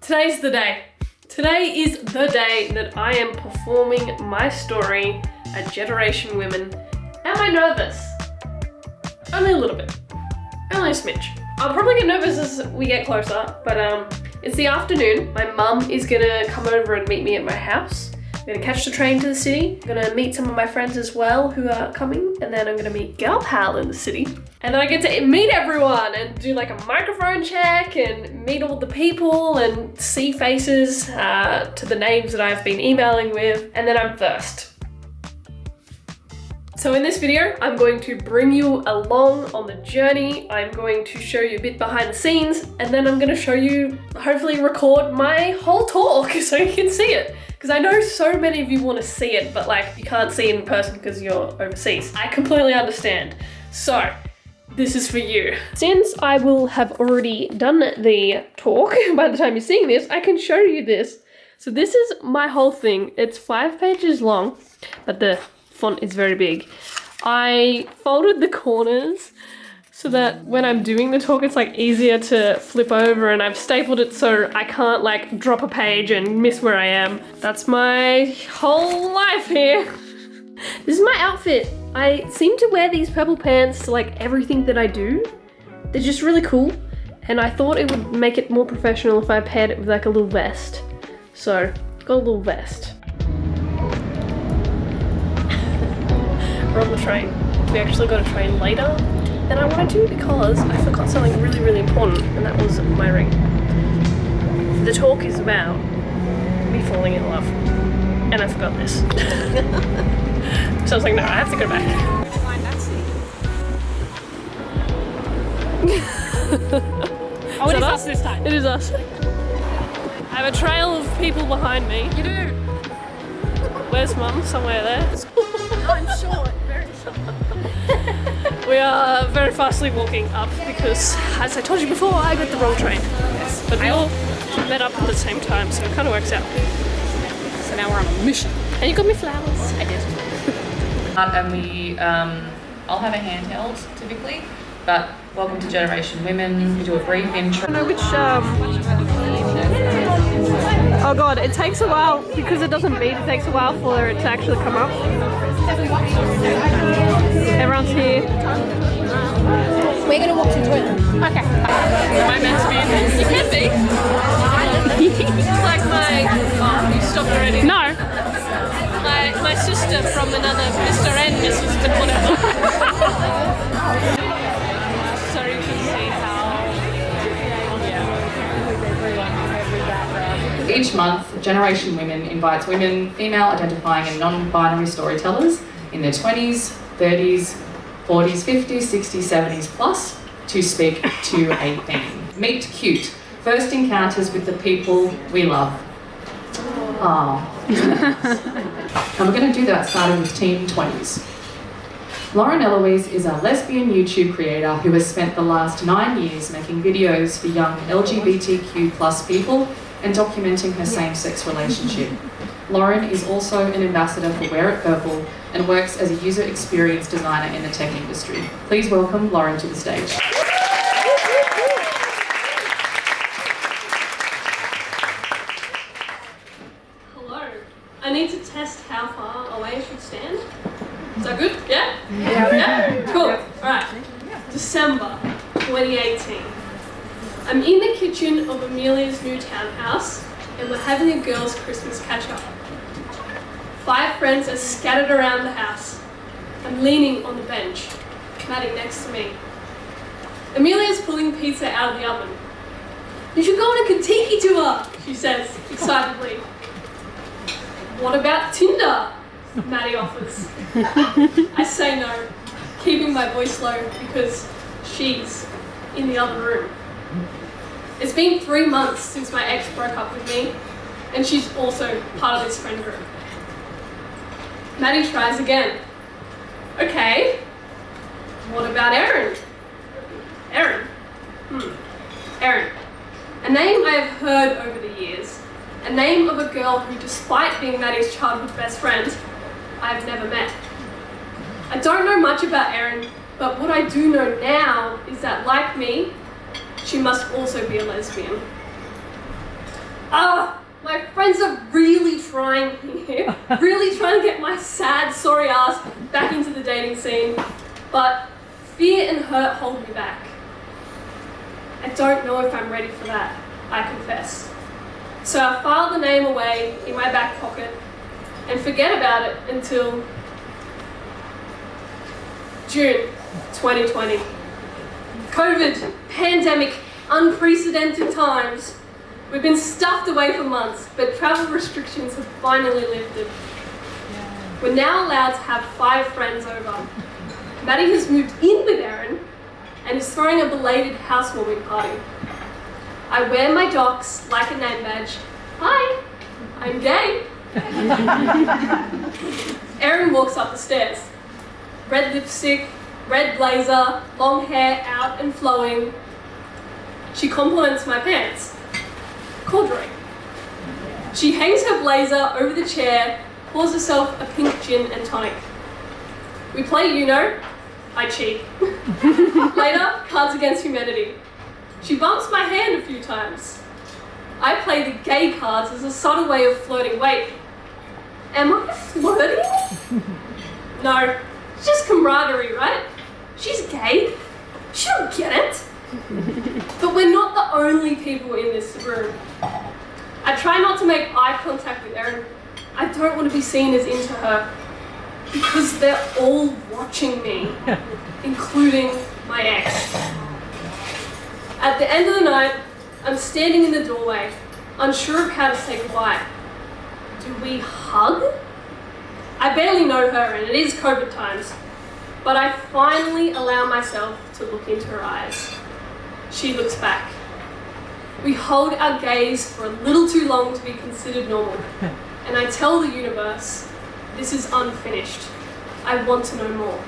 Today's the day. Today is the day that I am performing my story at Generation Women. Am I nervous? Only a little bit. Only a smidge. I'll probably get nervous as we get closer, but it's the afternoon. My mum is gonna come over and meet me at my house. I'm gonna catch the train to the city. I'm gonna meet some of my friends as well who are coming, and then I'm gonna meet GALPAL in the city. And then I get to meet everyone and do like a microphone check and meet all the people and see faces to the names that I've been emailing with, and then I'm first. So in this video, I'm going to bring you along on the journey. I'm going to show you a bit behind the scenes, and then I'm gonna show you, hopefully record my whole talk so you can see it. Because I know so many of you want to see it, but like you can't see it in person because you're overseas. I completely understand. So this is for you. Since I will have already done the talk by the time you're seeing this, I can show you this. So this is my whole thing. It's 5 pages long, but the font is very big. I folded the corners so that when I'm doing the talk, it's like easier to flip over, and I've stapled it so I can't like drop a page and miss where I am. That's my whole life here. This is my outfit. I seem to wear these purple pants to like everything that I do. They're just really cool, and I thought it would make it more professional if I paired it with like a little vest. So, got a little vest. We're on the train. We actually got a train later than I wanted to because I forgot something really, really important, and that was my ring. The talk is about me falling in love, and I forgot this. So I was like, no, I have to go back. Oh, it is us this time. It is us. I have a trail of people behind me. You do. Where's Mum? Somewhere there. I'm short, very short. We are very fastly walking up because, as I told you before, I got the wrong train. Yes. But we all met up at the same time, so it kind of works out. So now we're on a mission. And you got me flowers. I did. And we, I'll have a handheld typically, but welcome to Generation Women. We do a brief intro. I don't know which, oh god, it takes a while, because it doesn't beat, it takes a while for it to actually come up. Everyone's here. We're gonna walk to the toilet. Okay. Am I meant to be in this? You can be. It's like my, oh, you stopped already. No. My sister from another Mr. and Mrs. but whatever. So you can see how, yeah. Each month, Generation Women invites women, female identifying and non-binary storytellers in their 20s, 30s, 40s, 50s, 60s, 70s plus to speak to a theme. Meet cute. First encounters with the people we love. Oh. And we're going to do that starting with Teen 20s. Lauren Elloise is a lesbian YouTube creator who has spent the last 9 years making videos for young LGBTQ plus people and documenting her same-sex relationship. Lauren is also an ambassador for Wear It Purple and works as a user experience designer in the tech industry. Please welcome Lauren to the stage. Hello. I need to test how far away I should stand. Is that good? Yeah? Yeah. Cool. Alright. December 2018. I'm in the kitchen of Amelia's new townhouse, and we're having a girls' Christmas catch-up. 5 friends are scattered around the house. I'm leaning on the bench, Maddie next to me. Amelia's pulling pizza out of the oven. You should go on a Kentucky tour, she says excitedly. What about Tinder? Maddie offers. I say no, keeping my voice low because she's in the other room. It's been 3 months since my ex broke up with me, and she's also part of this friend group. Maddie tries again. Okay, what about Erin? Erin? Erin. A name I have heard over the years. A name of a girl who, despite being Maddie's childhood best friend, I've never met. I don't know much about Erin, but what I do know now is that, like me, she must also be a lesbian. My friends are really trying here. Really trying to get my sad, sorry ass back into the dating scene. But fear and hurt hold me back. I don't know if I'm ready for that, I confess. So I file the name away in my back pocket and forget about it until June 2020. COVID, pandemic, unprecedented times. We've been stuffed away for months, but travel restrictions have finally lifted. We're now allowed to have 5 friends over. Maddie has moved in with Erin and is throwing a belated housewarming party. I wear my docs like a name badge. Hi, I'm gay. Erin walks up the stairs. Red lipstick, red blazer, long hair out and flowing. She compliments my pants. Corduroy. She hangs her blazer over the chair, pours herself a pink gin and tonic. We play Uno. I cheat. Later, Cards Against Humanity. She bumps my hand a few times. I play the gay cards as a subtle way of flirting. Wait, am I flirting? No, it's just camaraderie, right? She's gay. She'll get it. But we're not the only people in this room. I try not to make eye contact with Erin. I don't want to be seen as into her because they're all watching me, including my ex. At the end of the night, I'm standing in the doorway, unsure of how to say goodbye. Do we hug? I barely know her and it is COVID times, but I finally allow myself to look into her eyes. She looks back. We hold our gaze for a little too long to be considered normal, and I tell the universe, this is unfinished. I want to know more.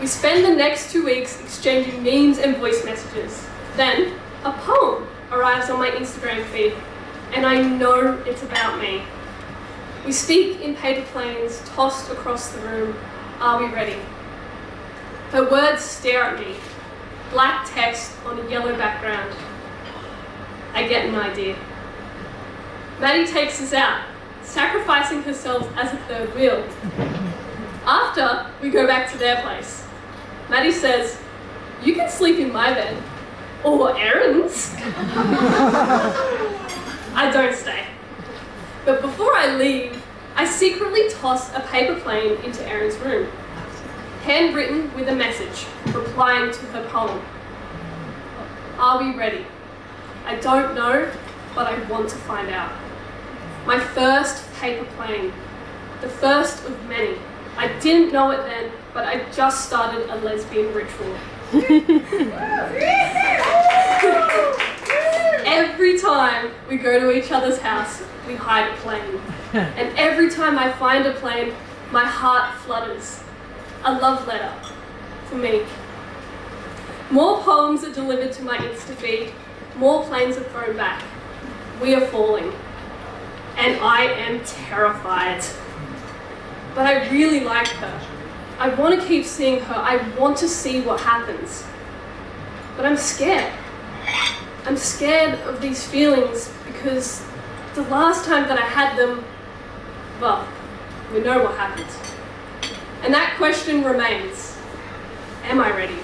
We spend the next 2 weeks exchanging memes and voice messages. Then, a poem arrives on my Instagram feed, and I know it's about me. We speak in paper planes tossed across the room. Are we ready? Her words stare at me. Black text on a yellow background. I get an idea. Maddie takes us out, sacrificing herself as a third wheel. After, we go back to their place. Maddie says, you can sleep in my bed, or Erin's. I don't stay. But before I leave, I secretly toss a paper plane into Erin's room, handwritten with a message, replying to her poem. Are we ready? I don't know, but I want to find out. My first paper plane, the first of many. I didn't know it then, but I just started a lesbian ritual. Every time we go to each other's house, we hide a plane. And every time I find a plane, my heart flutters. A love letter for me. More poems are delivered to my Insta feed. More planes are thrown back. We are falling. And I am terrified. But I really like her. I want to keep seeing her. I want to see what happens. But I'm scared. I'm scared of these feelings because the last time that I had them, well, we know what happened. And that question remains. Am I ready?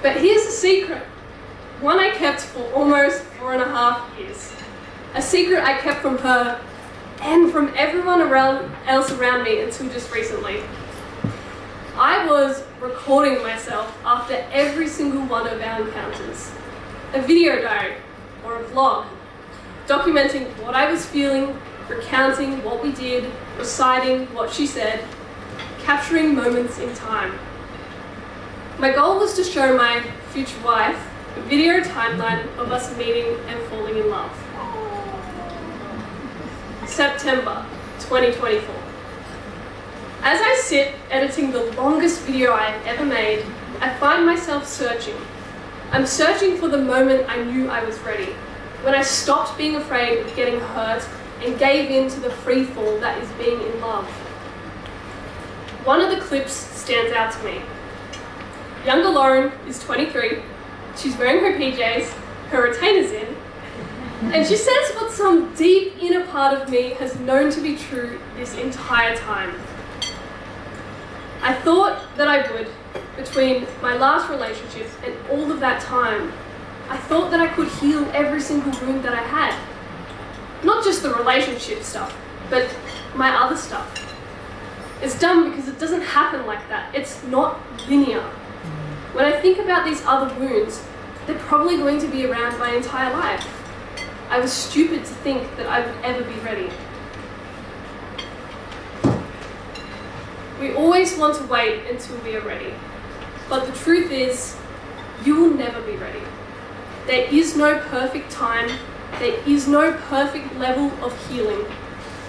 But here's the secret. One I kept for almost 4.5 years. A secret I kept from her and from everyone else around me until just recently. I was recording myself after every single one of our encounters. A video diary or a vlog, documenting what I was feeling, recounting what we did, reciting what she said, capturing moments in time. My goal was to show my future wife a video timeline of us meeting and falling in love. September 2024. As I sit editing the longest video I have ever made, I find myself searching. I'm searching for the moment I knew I was ready, when I stopped being afraid of getting hurt and gave in to the free fall that is being in love. One of the clips stands out to me. Younger Lauren is 23, She's wearing her PJs, her retainers in, and she says what some deep inner part of me has known to be true this entire time. I thought that I would, between my last relationships and all of that time, I thought that I could heal every single wound that I had. Not just the relationship stuff, but my other stuff. It's dumb because it doesn't happen like that. It's not linear. When I think about these other wounds, they're probably going to be around my entire life. I was stupid to think that I would ever be ready. We always want to wait until we are ready. But the truth is, you will never be ready. There is no perfect time. There is no perfect level of healing.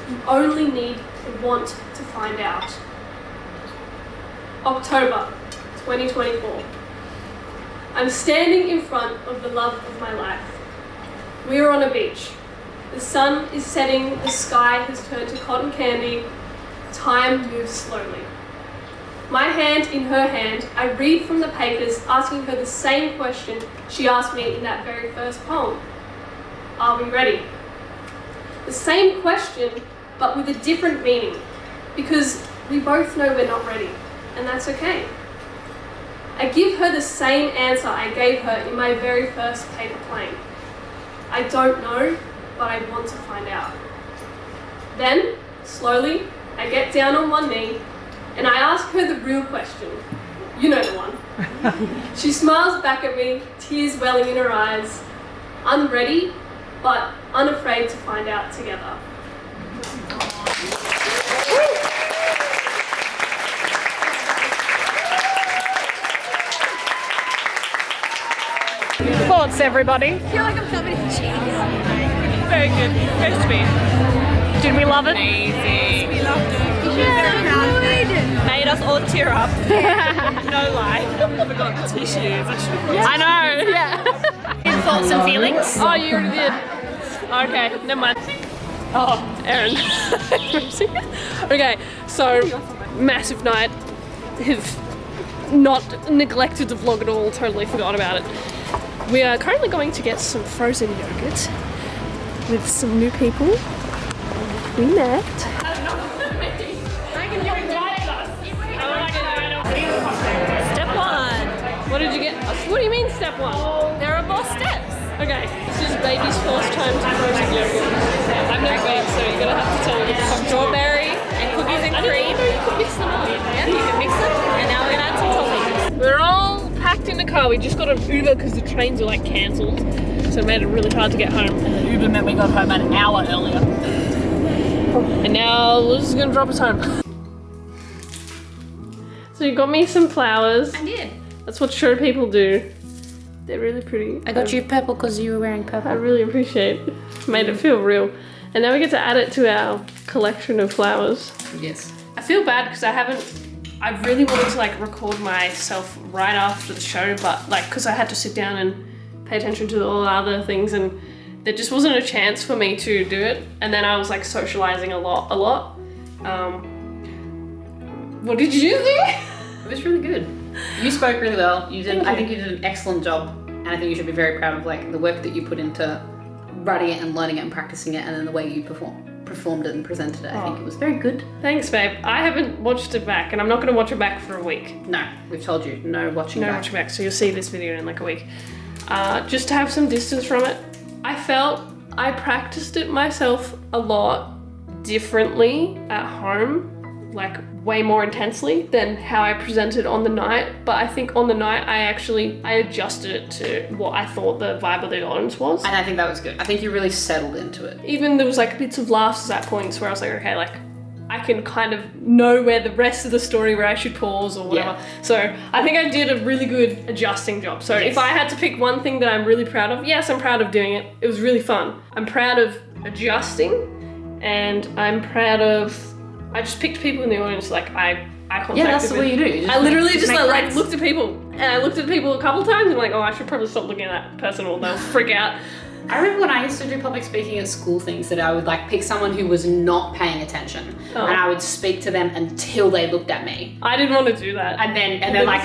You only need to want to find out. October 2024. I'm standing in front of the love of my life. We are on a beach. The sun is setting, the sky has turned to cotton candy. Time moves slowly. My hand in her hand, I read from the papers asking her the same question she asked me in that very first poem. Are we ready? The same question, but with a different meaning, because we both know we're not ready, and that's okay. I give her the same answer I gave her in my very first paper plane. I don't know, but I want to find out. Then, slowly, I get down on one knee and I ask her the real question. You know the one. She smiles back at me, tears welling in her eyes. Unready, but unafraid to find out together. Thoughts, everybody? I feel like I'm covered in cheese. Very good. Very sweet. Did we love it? Amazing. We loved it. Made us all tear up. No lie. I forgot the tissues. I know, yeah. Thoughts and feelings? Oh, you already did. Okay, never mind. Oh, Erin. Okay, so massive night. Have not neglected to vlog at all, totally forgot about it. We are currently going to get some frozen yogurt with some new people we met. Step one. What did you get? What do you mean step one? There are more steps. Okay, this is baby's first time to frozen yogurt. I've never got it, so you're gonna have to tell me. Strawberry and cookies and I didn't cream. know you could mix them up. Yeah, you can mix them. And now we're gonna add some toppings. We're all packed in the car. We just got an Uber because the trains were like cancelled, so it made it really hard to get home. And the Uber meant we got home an hour earlier. And now Liz is gonna drop us home. So you got me some flowers. I did. That's what show people do. They're really pretty. I got you purple because you were wearing I purple. really appreciate it. Made it feel real. And now we get to add it to our collection of flowers. Yes. I feel bad because I really wanted to like record myself right after the show, but like because I had to sit down and pay attention to all the other things, and there just wasn't a chance for me to do it. And then I was like socializing a lot. What did you think? It was really good. You spoke really well. You did. Thank I you. think you did an excellent job, and I think you should be very proud of like the work that you put into writing it and learning it and practicing it, and then the way you performed it and presented it. I think it was very good. Thanks, babe. I haven't watched it back, and I'm not going to watch it back for a week. No, we've told you no watching No back. watching back, so you'll see this video in like a week. Just to have some distance from it. I felt I practiced it myself a lot differently at home, like way more intensely than how I presented on the night. But I think on the night I adjusted it to what I thought the vibe of the audience was. And I think that was good. I think you really settled into it. Even there was like bits of laughs at points where I was like, okay, like I can kind of know where the rest of the story where I should pause or whatever. Yeah. So I think I did a really good adjusting job. So Yes. if I had to pick one thing that I'm really proud of, yes, I'm proud of doing it. It was really fun. I'm proud of adjusting, and I'm proud of, I just picked people in the audience like I contacted Yeah, that's with. what you do. You just I literally just make like friends. looked at people, and I looked at people a couple of times and like, oh, I should probably stop looking at that person or they'll freak out. I remember when I used to do public speaking at school things that I would like pick someone who was not paying attention and I would speak to them until they looked at me. I didn't want to do that. And then you're like,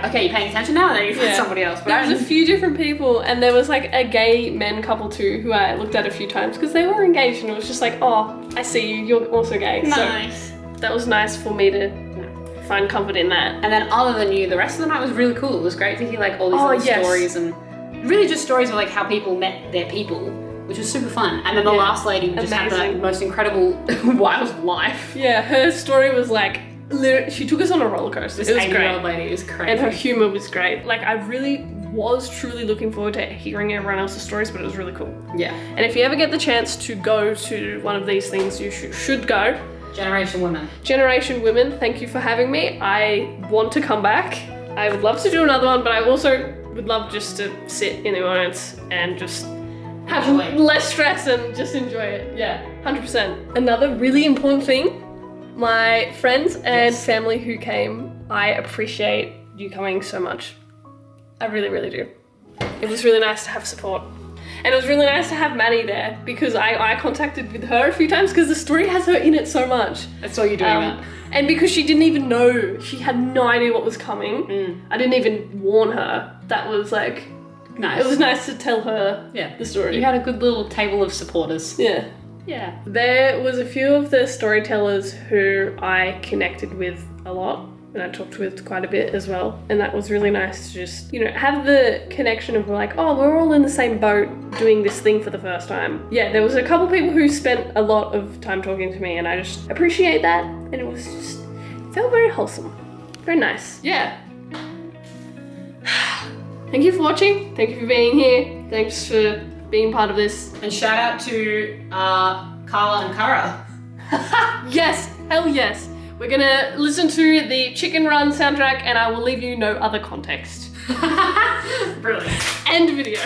okay, you're paying attention now, and then you find somebody else. But There was a few different people, and there was like a gay men couple too who I looked at a few times because they were engaged, and it was just like, oh, I see you, you're also gay. nice. So that was nice for me to find comfort in that. And then other than you, the rest of the night was really cool. It was great to hear like all these little stories and really just stories of like how people met their people, which was super fun. And then the last lady just had the most incredible wild life. Yeah, her story was like, she took us on a roller coaster. This It was great. 80-year-old lady is crazy. And her humor was great. Like, I really was truly looking forward to hearing everyone else's stories, but it was really cool. Yeah. And if you ever get the chance to go to one of these things, you should go. Generation Women. Generation Women, thank you for having me. I want to come back. I would love to do another one, but I also would love just to sit in the audience and just have less stress and just enjoy it. Yeah, 100%. Another really important thing, my friends and family who came, I appreciate you coming so much. I really, really do. It was really nice to have support. And it was really nice to have Maddie there because I contacted with her a few times because the story has her in it so much. I saw you doing that. And because she didn't even know, she had no idea what was coming. I didn't even warn her. That was like, nice. It was nice to tell her the story. You had a good little table of supporters. Yeah. Yeah. There was a few of the storytellers who I connected with a lot. And I talked with quite a bit as well. And that was really nice to just, you know, have the connection of like, oh, we're all in the same boat doing this thing for the first time. Yeah, there was a couple people who spent a lot of time talking to me and I just appreciate that. And it was just, it felt very wholesome. Very nice. Yeah. Thank you for watching. Thank you for being here. Thanks for being part of this. And shout out to Carla and Cara. Yes, hell yes. We're gonna listen to the Chicken Run soundtrack and I will leave you no other context. Brilliant. End video.